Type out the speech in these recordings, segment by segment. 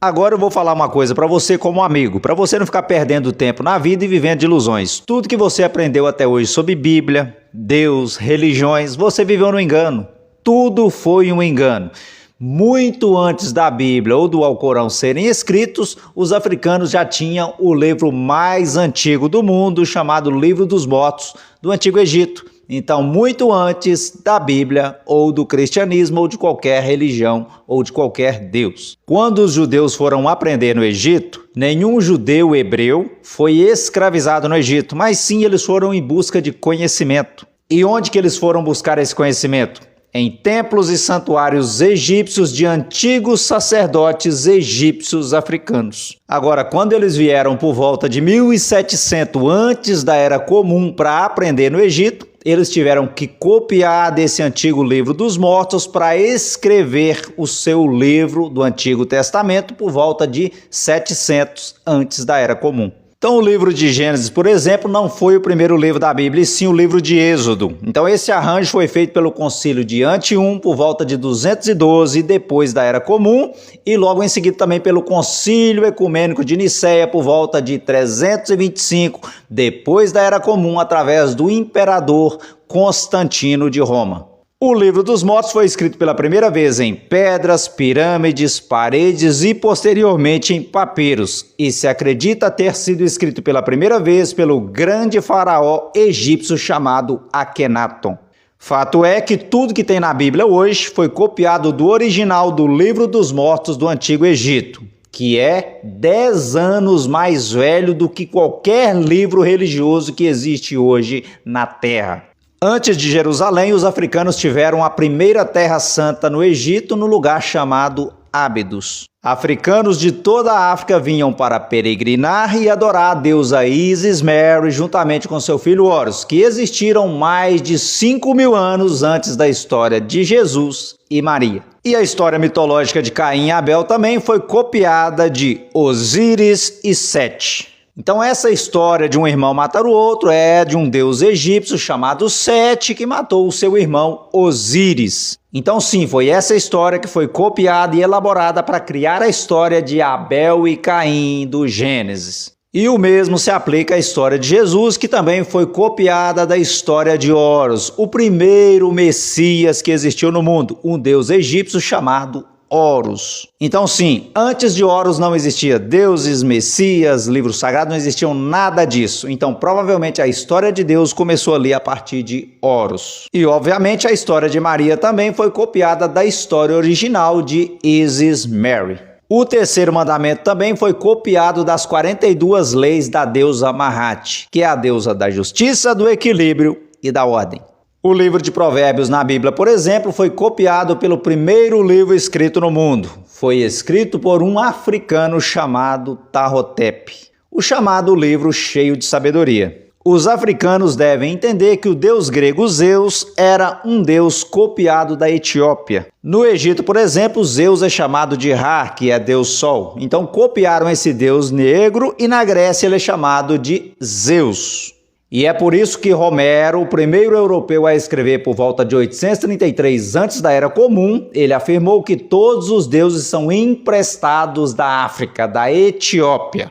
Agora eu vou falar uma coisa para você como amigo, para você não ficar perdendo tempo na vida e vivendo de ilusões. Tudo que você aprendeu até hoje sobre Bíblia, Deus, religiões, você viveu no engano. Tudo foi um engano. Muito antes da Bíblia ou do Alcorão serem escritos, os africanos já tinham o livro mais antigo do mundo, chamado Livro dos Mortos, do Antigo Egito. Então, muito antes da Bíblia, ou do cristianismo, ou de qualquer religião, ou de qualquer Deus. Quando os judeus foram aprender no Egito, nenhum judeu hebreu foi escravizado no Egito, mas sim eles foram em busca de conhecimento. E onde que eles foram buscar esse conhecimento? Em templos e santuários egípcios de antigos sacerdotes egípcios africanos. Agora, quando eles vieram por volta de 1700 antes da Era Comum para aprender no Egito, eles tiveram que copiar desse antigo livro dos mortos para escrever o seu livro do Antigo Testamento por volta de 700 antes da Era Comum. Então o livro de Gênesis, por exemplo, não foi o primeiro livro da Bíblia, e sim o livro de Êxodo. Então esse arranjo foi feito pelo Concílio de Antium por volta de 212 depois da Era Comum e logo em seguida também pelo Concílio Ecumênico de Nicéia por volta de 325 depois da Era Comum através do imperador Constantino de Roma. O Livro dos Mortos foi escrito pela primeira vez em pedras, pirâmides, paredes e posteriormente em papiros, e se acredita ter sido escrito pela primeira vez pelo grande faraó egípcio chamado Akenaton. Fato é que tudo que tem na Bíblia hoje foi copiado do original do Livro dos Mortos do Antigo Egito, que é 10 anos mais velho do que qualquer livro religioso que existe hoje na Terra. Antes de Jerusalém, os africanos tiveram a primeira terra santa no Egito, no lugar chamado Ábidos. Africanos de toda a África vinham para peregrinar e adorar a deusa Isis Mary juntamente com seu filho Horus, que existiram mais de 5.000 anos antes da história de Jesus e Maria. E a história mitológica de Caim e Abel também foi copiada de Osíris e Sete. Então essa história de um irmão matar o outro é de um deus egípcio chamado Sete que matou o seu irmão Osíris. Então sim, foi essa história que foi copiada e elaborada para criar a história de Abel e Caim do Gênesis. E o mesmo se aplica à história de Jesus, que também foi copiada da história de Horus, o primeiro Messias que existiu no mundo, um deus egípcio chamado Horus. Então sim, antes de Horus não existia deuses, messias, livros sagrados, não existiam nada disso. Então provavelmente a história de Deus começou ali a partir de Horus. E obviamente a história de Maria também foi copiada da história original de Isis Mary. O terceiro mandamento também foi copiado das 42 leis da deusa Mahat, que é a deusa da justiça, do equilíbrio e da ordem. O livro de Provérbios na Bíblia, por exemplo, foi copiado pelo primeiro livro escrito no mundo. Foi escrito por um africano chamado Tahotep, o chamado livro cheio de sabedoria. Os africanos devem entender que o deus grego Zeus era um deus copiado da Etiópia. No Egito, por exemplo, Zeus é chamado de Ra, que é deus sol. Então copiaram esse deus negro e na Grécia ele é chamado de Zeus. E é por isso que Homero, o primeiro europeu a escrever por volta de 833 antes da Era Comum, ele afirmou que todos os deuses são emprestados da África, da Etiópia,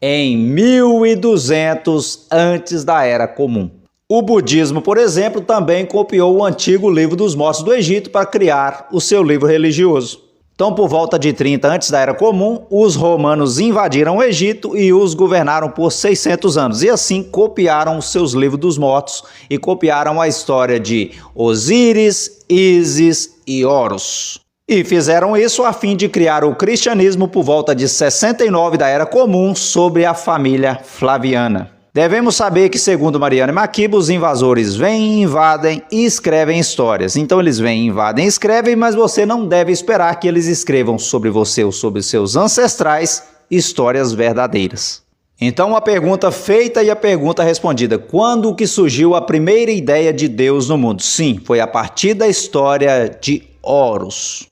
em 1200 antes da Era Comum. O budismo, por exemplo, também copiou o antigo Livro dos Mortos do Egito para criar o seu livro religioso. Então, por volta de 30 antes da Era Comum, os romanos invadiram o Egito e os governaram por 600 anos. E assim copiaram os seus livros dos mortos e copiaram a história de Osíris, Ísis e Horus. E fizeram isso a fim de criar o cristianismo por volta de 69 da Era Comum sobre a família Flaviana. Devemos saber que, segundo Mariana Maquiba, os invasores vêm, invadem e escrevem histórias. Então eles vêm, invadem e escrevem, mas você não deve esperar que eles escrevam sobre você ou sobre seus ancestrais histórias verdadeiras. Então a pergunta feita e a pergunta respondida: quando que surgiu a primeira ideia de Deus no mundo? Sim, foi a partir da história de Horus.